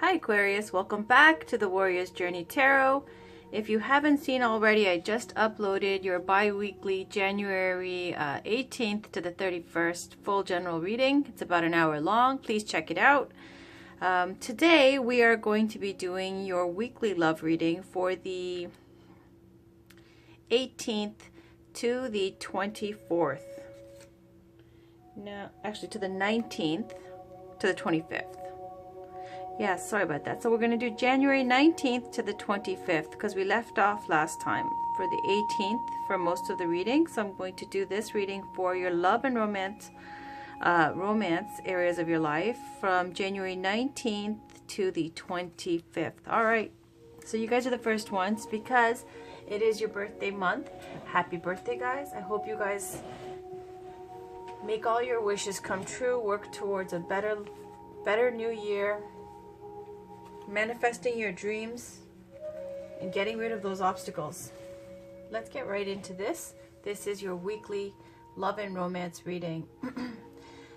Hi Aquarius, welcome back to the Warrior's Journey Tarot. If you haven't seen already, I just uploaded your bi-weekly January 18th to the 31st full general reading. It's about an hour long. Please check it out. Today we are going to be doing your weekly love reading for the 18th to the 24th. No, actually to the 19th to the 25th. Yeah, sorry about that. So we're going to do January 19th to the 25th because we left off last time for the 18th for most of the reading. So I'm going to do this reading for your love and romance areas of your life from January 19th to the 25th. All right. So you guys are the first ones because it is your birthday month. Happy birthday, guys. I hope you guys make all your wishes come true, work towards a better new year, manifesting your dreams and getting rid of those obstacles. Let's get right into this. This is your weekly love and romance reading.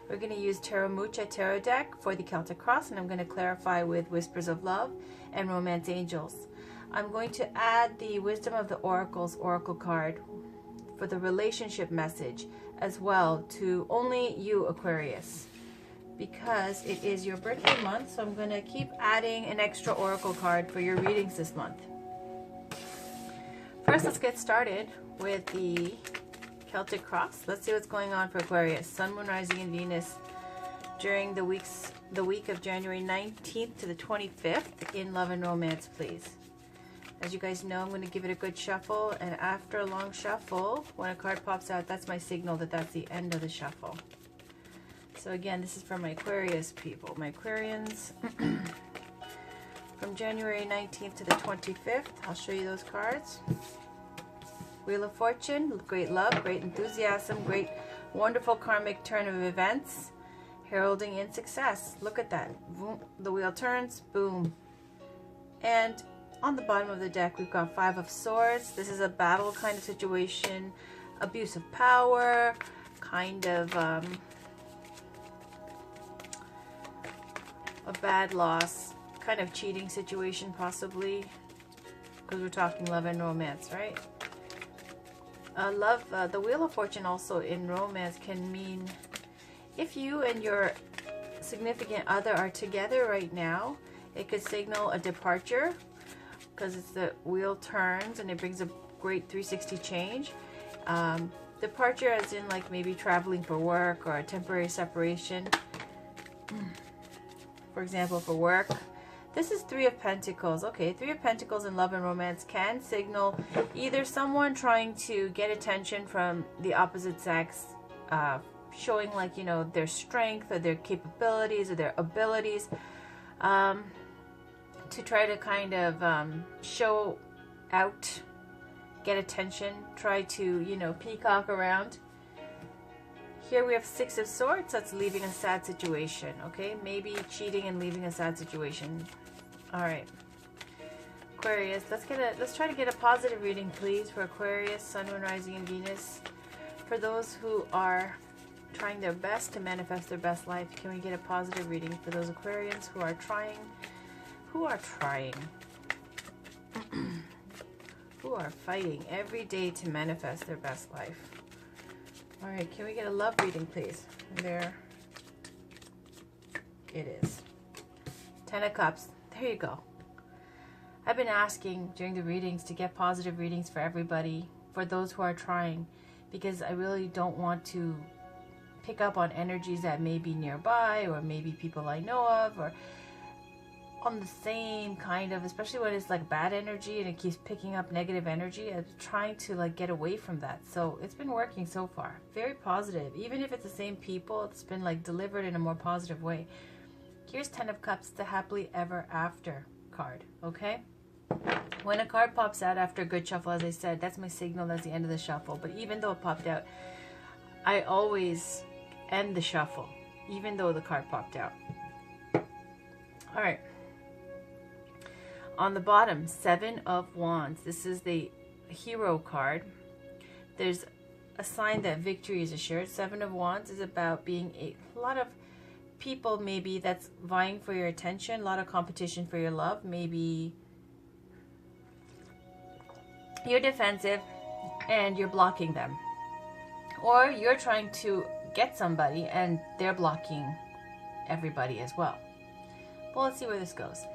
We're going to use Tarot Mucha Tarot deck for the Celtic cross, and I'm going to clarify with Whispers of Love and Romance Angels. I'm going to add the Wisdom of the Oracles oracle card for the relationship message as well to only you, Aquarius, because it is your birthday month. So I'm going to keep adding an extra oracle card for your readings this month. First, let's get started with the Celtic cross. Let's see what's going on for Aquarius, Sun, Moon, Rising, and Venus during the week of January 19th to the 25th in love and romance, please. As you guys know, I'm going to give it a good shuffle, and after a long shuffle, when a card pops out, that's my signal that that's the end of the shuffle. So again, this is for my Aquarius people, my Aquarians. From January 19th to the 25th, I'll show you those cards. Wheel of Fortune, great love, great enthusiasm, great wonderful karmic turn of events, heralding in success. Look at that. The wheel turns, boom. And on the bottom of the deck, we've got Five of Swords. This is a battle kind of situation, abuse of power, kind of a bad loss, kind of cheating situation possibly, because we're talking love and romance, right? The Wheel of Fortune also in romance can mean if you and your significant other are together right now, it could signal a departure because it's the wheel turns and it brings a great 360 change. Departure as in like maybe traveling for work or a temporary separation. For example, for work. This is Three of Pentacles. Okay, Three of Pentacles in love and romance can signal either someone trying to get attention from the opposite sex, showing like, you know, their strength or their capabilities or their abilities, to try to kind of show out, get attention, try to, you know, peacock around. Here we have Six of Swords. That's leaving a sad situation, okay? Maybe cheating and leaving a sad situation. All right. Aquarius, let's try to get a positive reading, please, for Aquarius, Sun, Moon, Rising, and Venus. For those who are trying their best to manifest their best life, can we get a positive reading for those Aquarians who are trying, who are fighting every day to manifest their best life? All right, can we get a love reading, please? There it is. Ten of Cups. There you go. I've been asking during the readings to get positive readings for everybody, for those who are trying, because I really don't want to pick up on energies that may be nearby or maybe people I know of or on the same kind of, especially when it's like bad energy and it keeps picking up negative energy. I'm trying to like get away from that. So it's been working so far. Very positive. Even if it's the same people, it's been like delivered in a more positive way. Here's Ten of Cups, the happily ever after card, okay? When a card pops out after a good shuffle, as I said, that's my signal, that's the end of the shuffle. But even though it popped out, I always end the shuffle, even though the card popped out. All right. On the bottom, Seven of Wands. This is the hero card. There's a sign that victory is assured. Seven of Wands is about being a lot of people maybe that's vying for your attention, a lot of competition for your love. Maybe you're defensive and you're blocking them. Or you're trying to get somebody and they're blocking everybody as well. Well, let's see where this goes.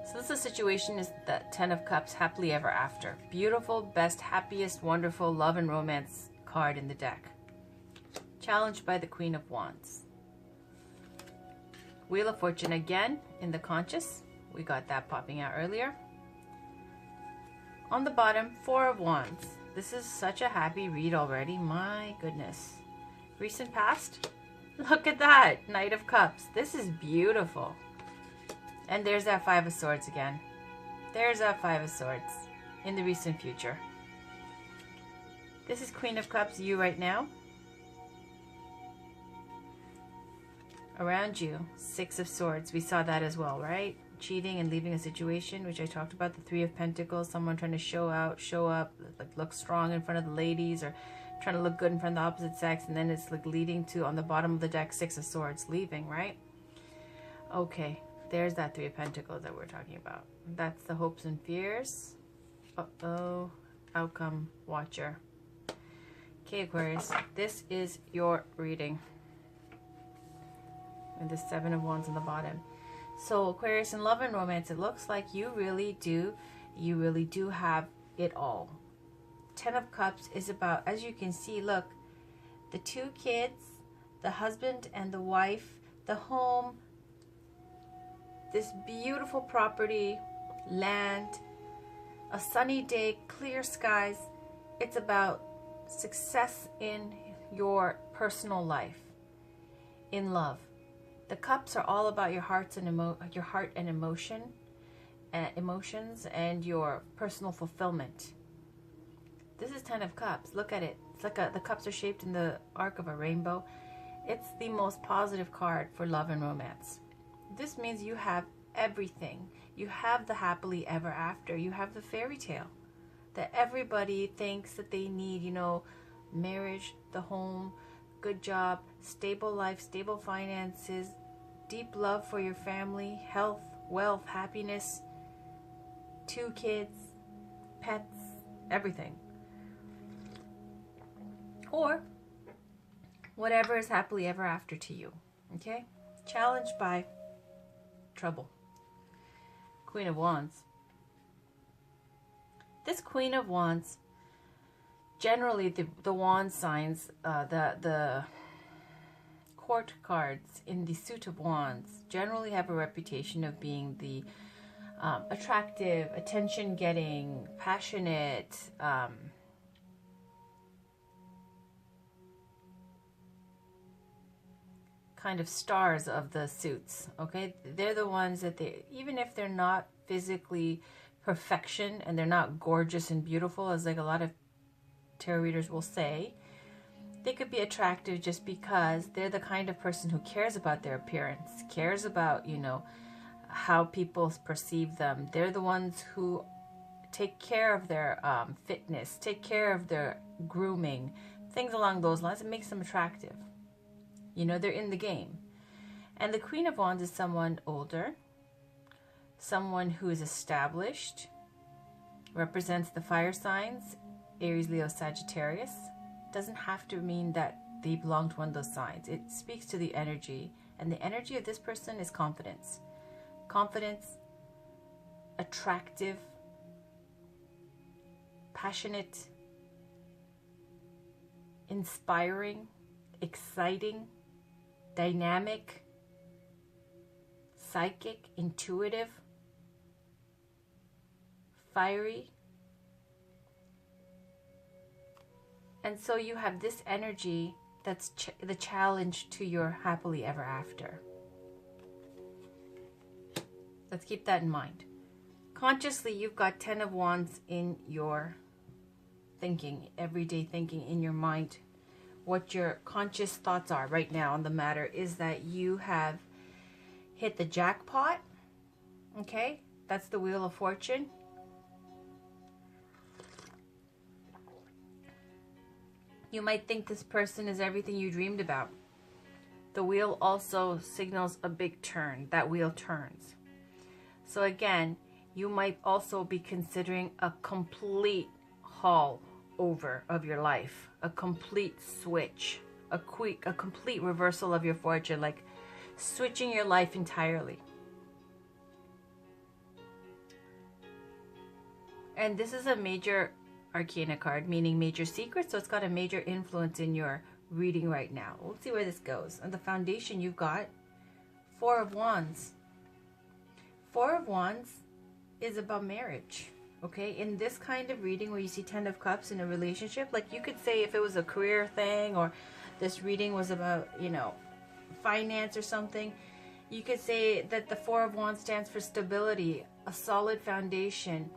So this is a situation, is the Ten of Cups, happily ever after. Beautiful, best, happiest, wonderful love and romance card in the deck. Challenged by the Queen of Wands. Wheel of Fortune again in the conscious. We got that popping out earlier. On the bottom, Four of Wands. This is such a happy read already. My goodness. Recent past. Look at that. Knight of Cups. This is beautiful. And there's that Five of Swords again. There's that Five of Swords in the recent future. This is Queen of Cups, you right now. Around you, Six of Swords. We saw that as well, right? Cheating and leaving a situation, which I talked about. The Three of Pentacles, someone trying to show out, show up, like look strong in front of the ladies, or trying to look good in front of the opposite sex, and then it's like leading to, on the bottom of the deck, Six of Swords, leaving, right? Okay, there's that Three of Pentacles that we're talking about. That's the hopes and fears. Uh-oh, outcome watcher. Okay, Aquarius, this is your reading. And the Seven of Wands on the bottom. So Aquarius, in love and romance, it looks like you really do have it all. Ten of Cups is about, as you can see, look, the two kids, the husband and the wife, the home, this beautiful property, land, a sunny day, clear skies. It's about success in your personal life, in love. The cups are all about your heart and emotions and your personal fulfillment. This is Ten of Cups. Look at it. It's like the cups are shaped in the arc of a rainbow. It's the most positive card for love and romance. This means you have everything. You have the happily ever after. You have the fairy tale that everybody thinks that they need, you know, marriage, the home, good job, stable life, stable finances, deep love for your family, health, wealth, happiness, two kids, pets, everything. Or whatever is happily ever after to you. Okay? Challenged by trouble. Queen of Wands. This Queen of Wands, generally the wand signs, the court cards in the suit of wands generally have a reputation of being the attractive, attention-getting, passionate, kind of stars of the suits. Okay, they're the ones that even if they're not physically perfection and they're not gorgeous and beautiful, as like a lot of tarot readers will say, they could be attractive just because they're the kind of person who cares about their appearance, cares about, you know, how people perceive them. They're the ones who take care of their fitness, take care of their grooming, things along those lines. It makes them attractive. You know, they're in the game. And the Queen of Wands is someone older, someone who is established, represents the fire signs, Aries, Leo, Sagittarius. Doesn't have to mean that they belong to one of those signs. It speaks to the energy, and the energy of this person is confidence. Confidence, attractive, passionate, inspiring, exciting, dynamic, psychic, intuitive, fiery. And so you have this energy that's the challenge to your happily ever after. Let's keep that in mind. Consciously, you've got 10 of Wands in your thinking, everyday thinking in your mind. What your conscious thoughts are right now on the matter is that you have hit the jackpot. Okay? That's the Wheel of Fortune. You might think this person is everything you dreamed about. the wheel also signals a big turn. That wheel turns. So again, you might also be considering a complete haul over of your life, a complete switch, a complete reversal of your fortune, like switching your life entirely. And this is a major arcana card, meaning major secret, so it's got a major influence in your reading right now. We'll see where this goes. And the foundation you've got Four of Wands. Four of Wands is about marriage. Okay, in this kind of reading where you see Ten of Cups in a relationship, like you could say if it was a career thing, or this reading was about, you know, finance or something, you could say that the Four of Wands stands for stability, a solid foundation,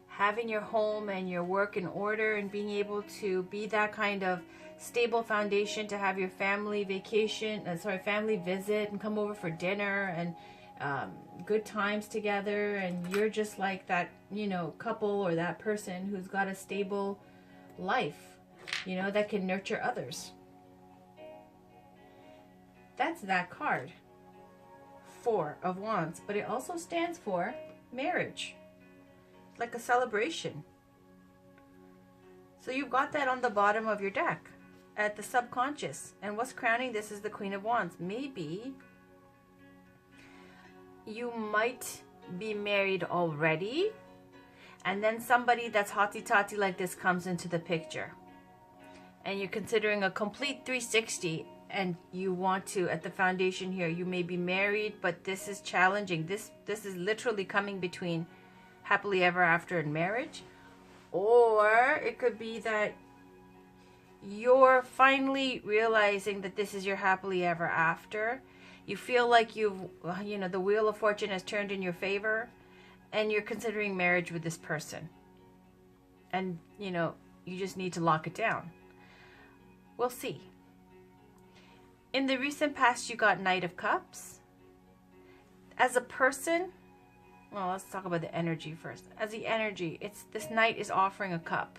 having your home and your work in order, and being able to be that kind of stable foundation to have your family vacation, family visit and come over for dinner and good times together, and you're just like that, you know, couple or that person who's got a stable life, you know, that can nurture others. That's that card, Four of Wands, but it also stands for marriage, like a celebration. So you've got that on the bottom of your deck at the subconscious, and what's crowning this is the Queen of Wands. Maybe you might be married already, and then somebody that's hotty-totty like this comes into the picture, and you're considering a complete 360, and you want to, at the foundation here, you may be married, but this is challenging. This is literally coming between happily ever after and marriage, or it could be that you're finally realizing that this is your happily ever after. You feel like the wheel of fortune has turned in your favor, and you're considering marriage with this person, and you know, you just need to lock it down. We'll see. In the recent past, you got Knight of Cups. As a person, well, let's talk about the energy first. As the energy, this Knight is offering a cup,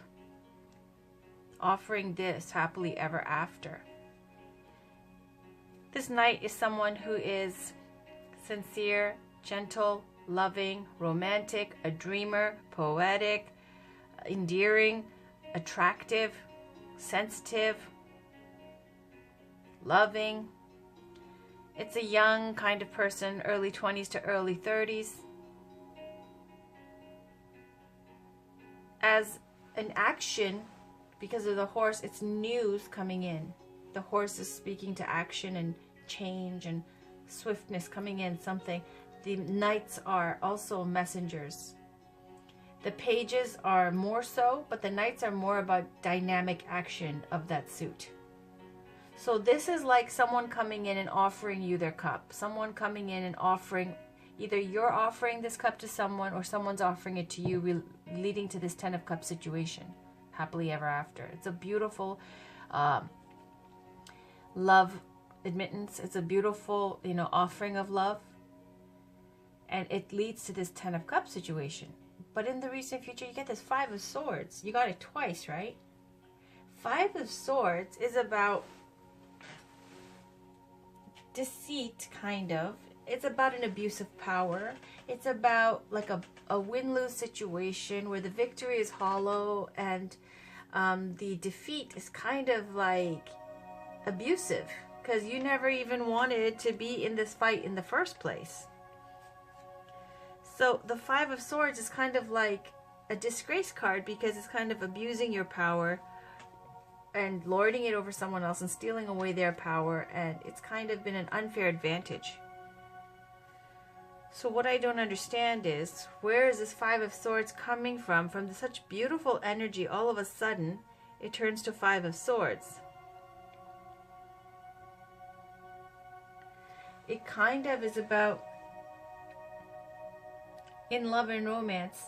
offering this happily ever after. This Knight is someone who is sincere, gentle, loving, romantic, a dreamer, poetic, endearing, attractive, sensitive, loving. It's a young kind of person, early 20s to early 30s. As an action, because of the horse, it's news coming in. The horse is speaking to action and change and swiftness coming in, something. The knights are also messengers. The pages are more so, but the knights are more about dynamic action of that suit. So this is like someone coming in and offering you their cup. Someone coming in and offering, either you're offering this cup to someone or someone's offering it to you, leading to this Ten of Cups situation. Happily ever after. It's a beautiful love admittance. It's a beautiful, you know, offering of love. And it leads to this Ten of Cups situation. But in the recent future, you get this Five of Swords. You got it twice, right? Five of Swords is about deceit, kind of. It's about an abuse of power. It's about like a win-lose situation where the victory is hollow and the defeat is kind of like abusive, because you never even wanted to be in this fight in the first place. So the Five of Swords is kind of like a disgrace card, because it's kind of abusing your power and lording it over someone else and stealing away their power, and it's kind of been an unfair advantage. So what I don't understand is, where is this Five of Swords coming from? From such beautiful energy, all of a sudden it turns to Five of Swords. It kind of is about, in love and romance,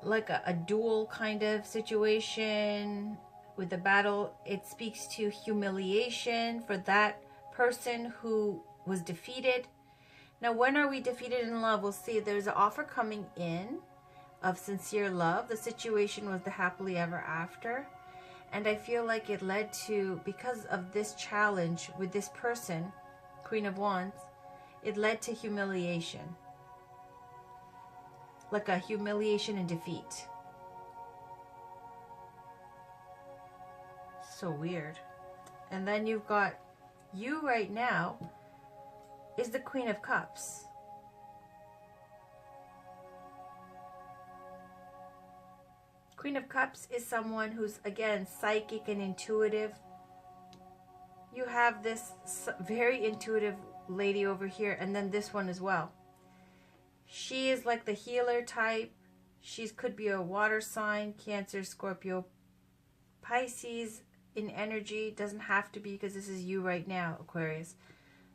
like a duel kind of situation with the battle. It speaks to humiliation for that person who was defeated. Now, when are we defeated in love? We'll see. There's an offer coming in of sincere love. The situation was the happily ever after. And I feel like it led to, because of this challenge with this person, Queen of Wands, it led to humiliation. Like a humiliation and defeat. So weird. And then you've got you right now is the Queen of Cups. Queen of Cups is someone who's, again, psychic and intuitive. You have this very intuitive lady over here, and then this one as well. She is like the healer type. She could be a water sign, Cancer, Scorpio, Pisces in energy. Doesn't have to be, because this is you right now, Aquarius.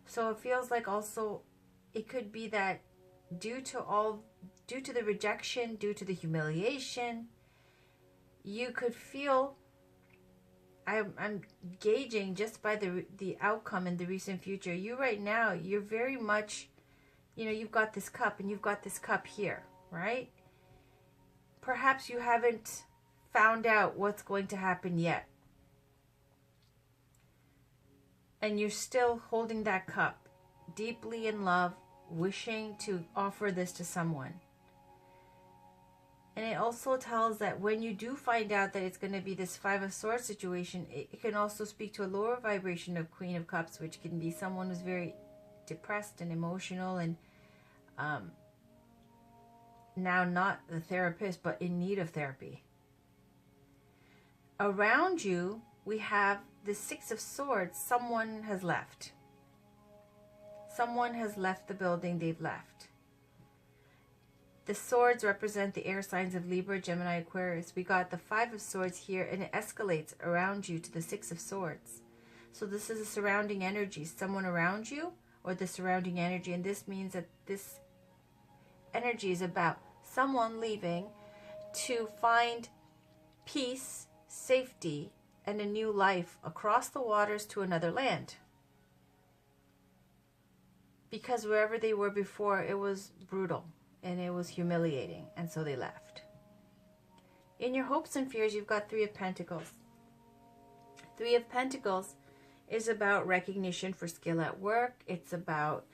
So it feels like also it could be that due to the rejection, due to the humiliation, you could feel, I'm gauging just by the outcome in the recent future, you right now, you're very much, you know, you've got this cup and you've got this cup here, right? Perhaps you haven't found out what's going to happen yet. And you're still holding that cup, deeply in love, wishing to offer this to someone. And it also tells that when you do find out that it's going to be this Five of Swords situation, it can also speak to a lower vibration of Queen of Cups, which can be someone who's very depressed and emotional and now not the therapist, but in need of therapy. Around you, we have the Six of Swords. Someone has left. Someone has left the building. They've left. The swords represent the air signs of Libra, Gemini, Aquarius. We got the Five of Swords here, and it escalates around you to the Six of Swords. So this is a surrounding energy. Someone around you or the surrounding energy. And this means that this energy is about someone leaving to find peace, safety, and a new life across the waters to another land. Because wherever they were before, it was brutal. And it was humiliating, and so they left. In your hopes and fears, you've got Three of Pentacles. Three of Pentacles is about recognition for skill at work. It's about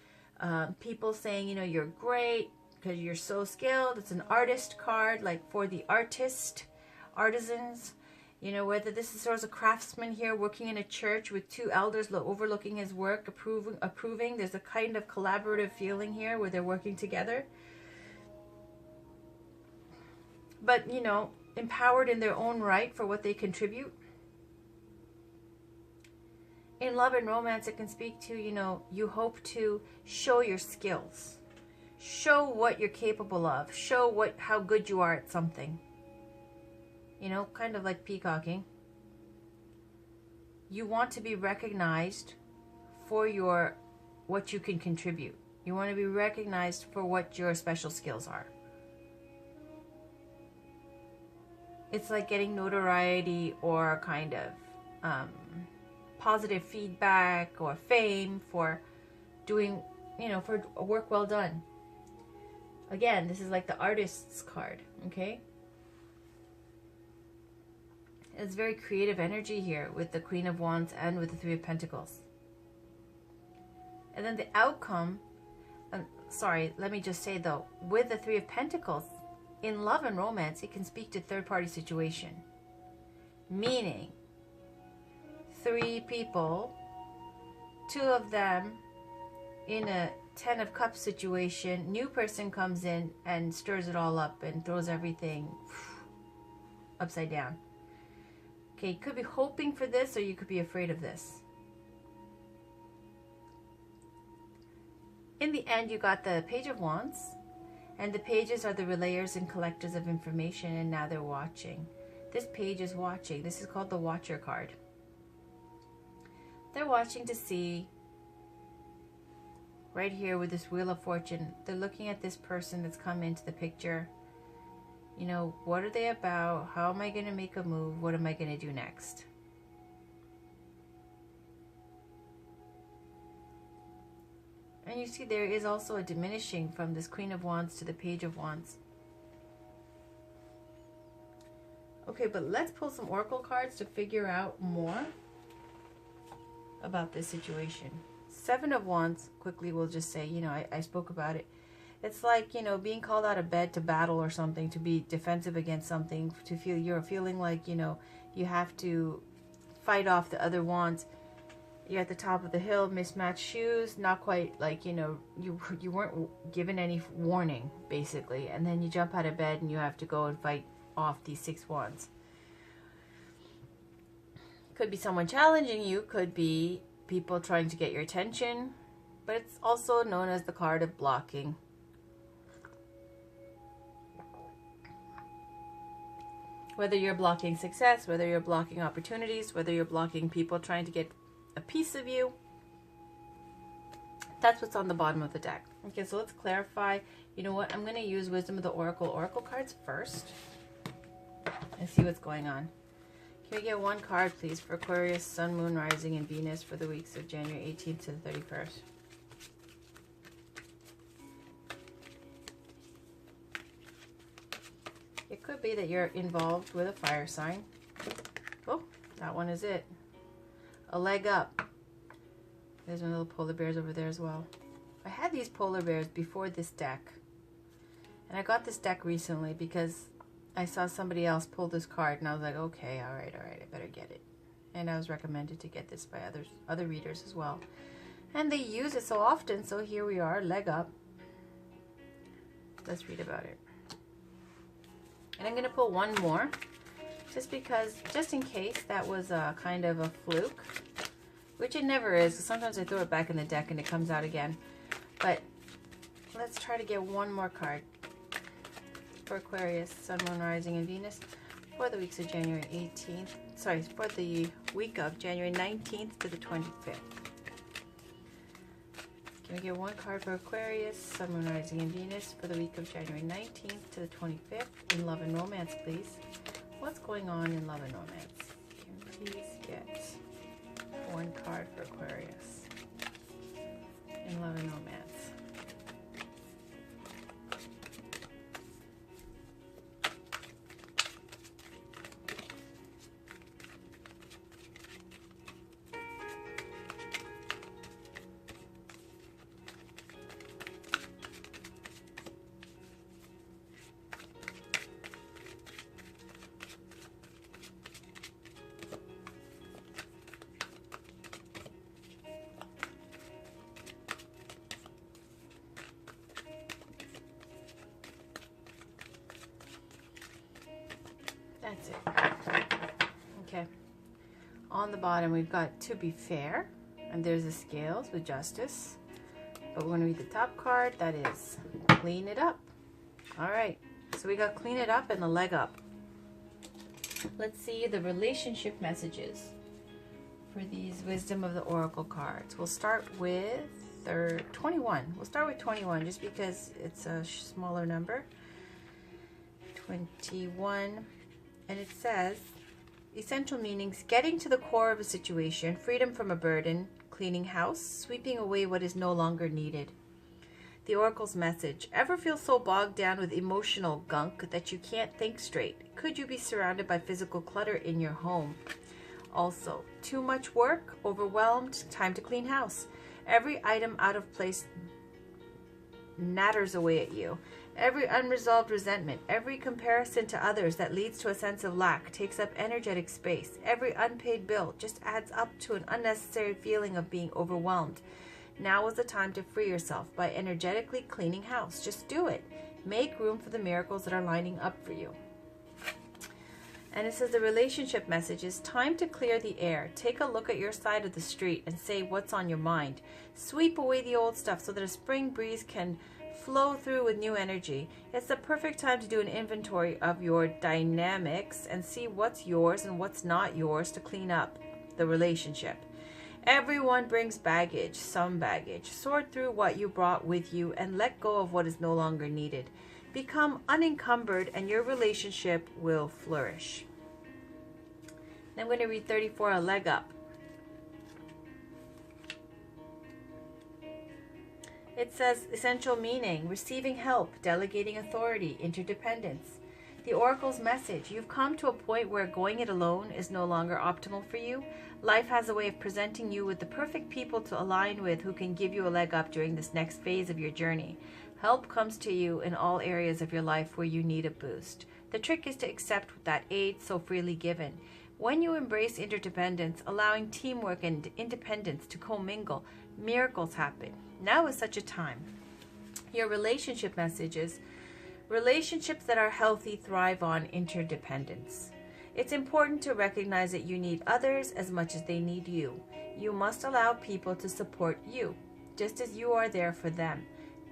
people saying, you know, you're great because you're so skilled. It's an artist card, like for the artisans. You know, whether this is sort of a craftsman here working in a church with two elders overlooking his work, approving. There's a kind of collaborative feeling here where they're working together. But, you know, empowered in their own right for what they contribute. In love and romance, it can speak to, you know, you hope to show your skills. Show what you're capable of. Show how good you are at something. You know, kind of like peacocking. You want to be recognized for what you can contribute. You want to be recognized for what your special skills are. It's like getting notoriety or kind of positive feedback or fame for doing, you know, for work well done. Again, this is like the artist's card, okay? It's very creative energy here with the Queen of Wands and with the Three of Pentacles. And then the outcome, sorry, let me just say though, with the Three of Pentacles, in love and romance, it can speak to third-party situation. Meaning, three people, two of them in a Ten of Cups situation, new person comes in and stirs it all up and throws everything upside down. Okay, you could be hoping for this or you could be afraid of this. In the end, you got the Page of Wands. And the pages are the relayers and collectors of information, and now they're watching. This page is watching. This is called the Watcher card. They're watching to see, right here with this Wheel of Fortune, they're looking at this person that's come into the picture. You know, what are they about? How am I going to make a move? What am I going to do next? And you see there is also a diminishing from this Queen of Wands to the Page of Wands. Okay, but let's pull some oracle cards to figure out more about this situation. Seven of Wands, quickly we'll just say, you know, I spoke about it. It's like, you know, being called out of bed to battle or something, to be defensive against something, to feel, you're feeling like, you know, you have to fight off the other wands. You're at the top of the hill, mismatched shoes, not quite like, you know, you weren't given any warning, basically. And then you jump out of bed and you have to go and fight off these 6 wands. Could be someone challenging you, could be people trying to get your attention, but it's also known as the card of blocking. Whether you're blocking success, whether you're blocking opportunities, whether you're blocking people trying to get a piece of you, that's what's on the bottom of the deck. Okay, so let's clarify. You know what? I'm going to use Wisdom of the Oracle cards first and see what's going on. Can we get one card, please, for Aquarius, Sun, Moon, Rising, and Venus for the weeks of January 18th to the 31st? It could be that you're involved with a fire sign. Oh, that one is it. A leg up. There's my little polar bears over there as well. I had these polar bears before this deck. And I got this deck recently because I saw somebody else pull this card. And I was like, okay, all right, I better get it. And I was recommended to get this by other readers as well. And they use it so often, so here we are, leg up. Let's read about it. And I'm going to pull one more, just in case that was a kind of a fluke, which it never is. Sometimes I throw it back in the deck and it comes out again. But let's try to get one more card for Aquarius, Sun, Moon, Rising, and Venus for the weeks of January 18th. Sorry, for the week of January 19th to the 25th. Can we get one card for Aquarius, Sun, Moon, Rising, and Venus for the week of January 19th to the 25th in love and romance, please? What's going on in love and romance? Can we please get one card for Aquarius in love and romance? That's it. Okay. On the bottom, we've got to be fair, and there's the scales with justice. But we're going to read the top card. That is clean it up. All right. So we got clean it up and the leg up. Let's see the relationship messages for these Wisdom of the Oracle cards. We'll start with 21. We'll start with 21 just because it's a smaller number. 21. And it says, essential meanings: getting to the core of a situation, freedom from a burden, cleaning house, sweeping away what is no longer needed. The Oracle's message: ever feel so bogged down with emotional gunk that you can't think straight? Could you be surrounded by physical clutter in your home? Also, too much work, overwhelmed, time to clean house. Every item out of place natters away at you. Every unresolved resentment, every comparison to others that leads to a sense of lack takes up energetic space. Every unpaid bill just adds up to an unnecessary feeling of being overwhelmed. Now is the time to free yourself by energetically cleaning house. Just do it. Make room for the miracles that are lining up for you. And it says the relationship message is time to clear the air. Take a look at your side of the street and say what's on your mind. Sweep away the old stuff so that a spring breeze can flow through with new energy. It's the perfect time to do an inventory of your dynamics and see what's yours and what's not yours to clean up the relationship. Everyone brings baggage, some baggage. Sort through what you brought with you and let go of what is no longer needed. Become unencumbered and your relationship will flourish. I'm going to read 34, a leg up. It says essential meaning: receiving help, delegating authority, interdependence. The Oracle's message: you've come to a point where going it alone is no longer optimal for you. Life has a way of presenting you with the perfect people to align with who can give you a leg up during this next phase of your journey. Help comes to you in all areas of your life where you need a boost. The trick is to accept that aid so freely given. When you embrace interdependence, allowing teamwork and independence to commingle, miracles happen. Now is such a time. Your relationship messages: relationships that are healthy thrive on interdependence. It's important to recognize that you need others as much as they need you. You must allow people to support you, just as you are there for them.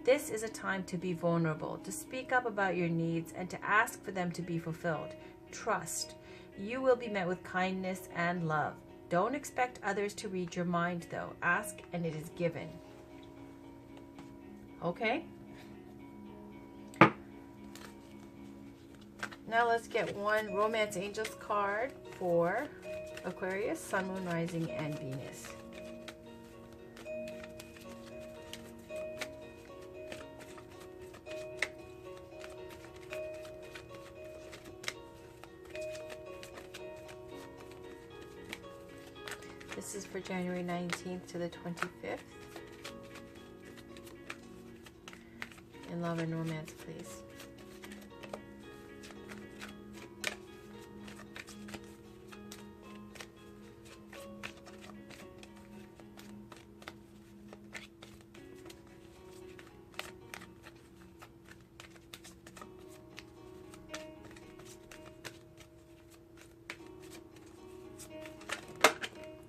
This is a time to be vulnerable, to speak up about your needs, and to ask for them to be fulfilled. Trust. You will be met with kindness and love. Don't expect others to read your mind, though. Ask and it is given. Okay? Now let's get one Romance Angels card for Aquarius, Sun, Moon, Rising, and Venus. This is for January 19th to the 25th. In love and romance, please.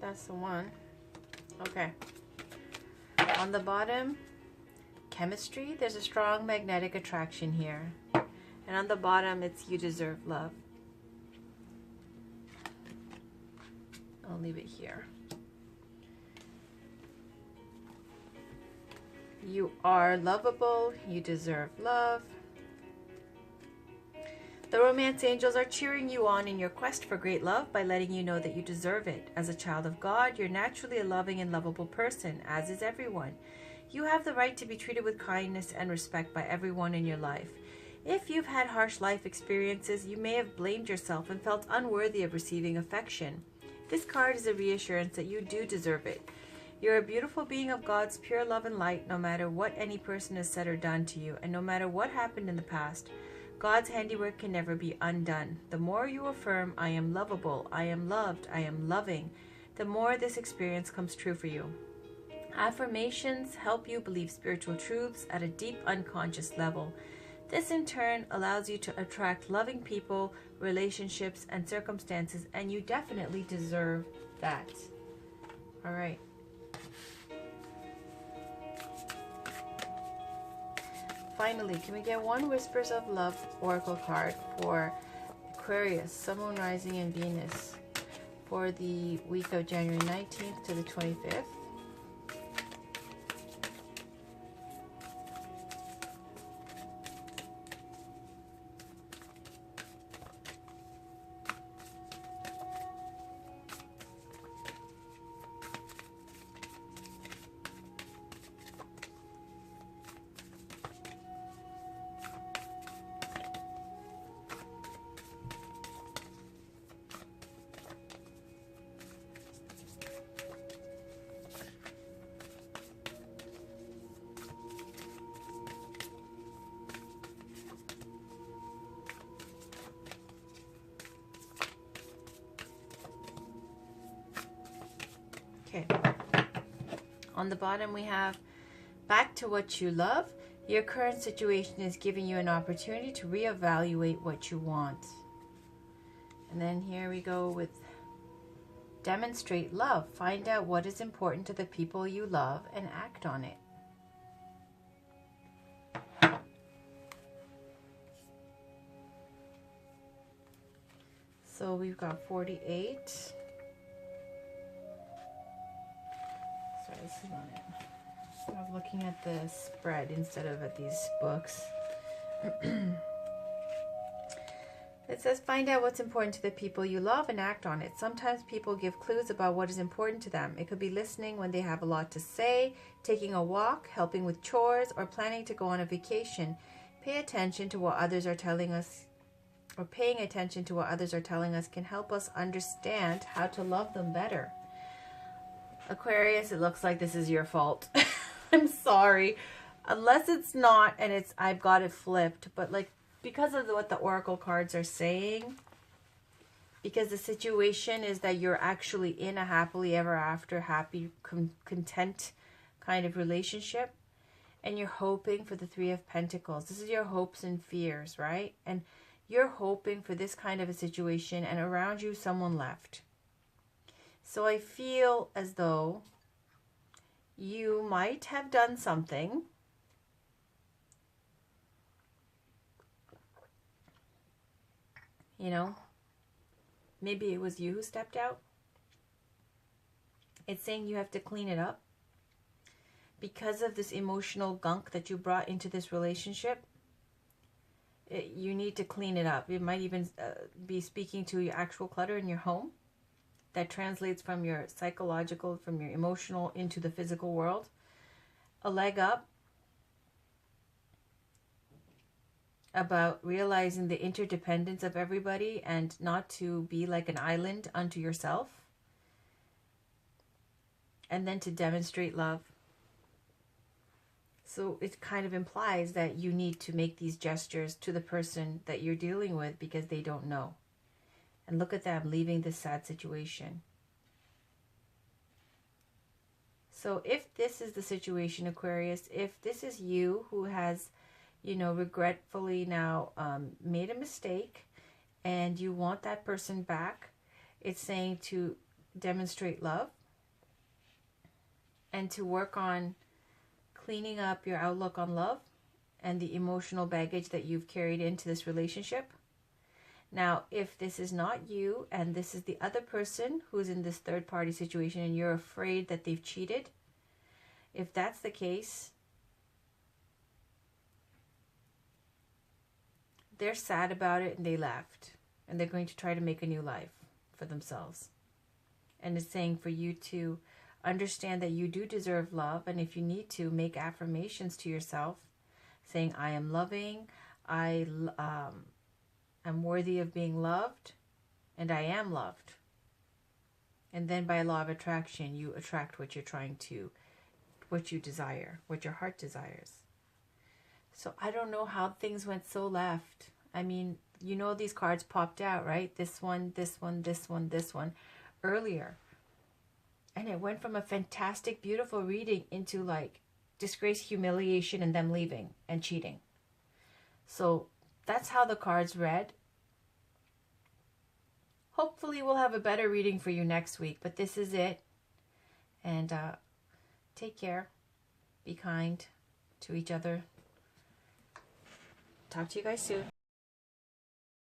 That's the one. Okay. On the bottom, chemistry. There's a strong magnetic attraction here. And on the bottom, it's you deserve love. I'll leave it here. You are lovable. You deserve love. The Romance Angels are cheering you on in your quest for great love by letting you know that you deserve it. As a child of God, you're naturally a loving and lovable person, as is everyone. You have the right to be treated with kindness and respect by everyone in your life. If you've had harsh life experiences, you may have blamed yourself and felt unworthy of receiving affection. This card is a reassurance that you do deserve it. You're a beautiful being of God's pure love and light, no matter what any person has said or done to you, and no matter what happened in the past. God's handiwork can never be undone. The more you affirm, I am lovable, I am loved, I am loving, the more this experience comes true for you. Affirmations help you believe spiritual truths at a deep unconscious level. This in turn allows you to attract loving people, relationships, and circumstances, and you definitely deserve that. All right. Finally, can we get one Whispers of Love Oracle card for Aquarius, Sun, Moon, Rising, and Venus for the week of January 19th to the 25th? Okay. On the bottom we have back to what you love. Your current situation is giving you an opportunity to reevaluate what you want. And then here we go with demonstrate love. Find out what is important to the people you love and act on it. So we've got 48. Sorry, this is not it. I was looking at the spread instead of at these books. It says, find out what's important to the people you love and act on it. Sometimes people give clues about what is important to them. It could be listening when they have a lot to say, taking a walk, helping with chores, or planning to go on a vacation. Pay attention to what others are telling us or paying attention to what others are telling us can help us understand how to love them better. Aquarius, it looks like this is your fault. I'm sorry. Unless it's not, and it's, I've got it flipped, but like, because of what the oracle cards are saying, because the situation is that you're actually in a happily ever after, happy, content kind of relationship, and you're hoping for the Three of Pentacles. This is your hopes and fears, right? And you're hoping for this kind of a situation, and around you someone left. So I feel as though you might have done something maybe it was you who stepped out. It's saying you have to clean it up because of this emotional gunk that you brought into this relationship. You need to clean it up. It might even be speaking to your actual clutter in your home that translates from your psychological, from your emotional into the physical world. A leg up about realizing the interdependence of everybody and not to be like an island unto yourself. And then to demonstrate love. So it kind of implies that you need to make these gestures to the person that you're dealing with because they don't know. And look at them leaving this sad situation. So if this is the situation, Aquarius, if this is you who has, regretfully now made a mistake and you want that person back, it's saying to demonstrate love and to work on cleaning up your outlook on love and the emotional baggage that you've carried into this relationship. Now, if this is not you and this is the other person who's in this third party situation and you're afraid that they've cheated, if that's the case, they're sad about it and they left. And they're going to try to make a new life for themselves. And it's saying for you to understand that you do deserve love. And if you need to, make affirmations to yourself saying, I am loving, I'm worthy of being loved, and I am loved. And then by law of attraction, you attract what you're trying to, what you desire, what your heart desires. So I don't know how things went so left. I mean, these cards popped out, right? This one, this one, this one, this one earlier. And it went from a fantastic, beautiful reading into like disgrace, humiliation, and them leaving and cheating. So that's how the cards read. Hopefully we'll have a better reading for you next week, but this is it. And take care. Be kind to each other. Talk to you guys soon.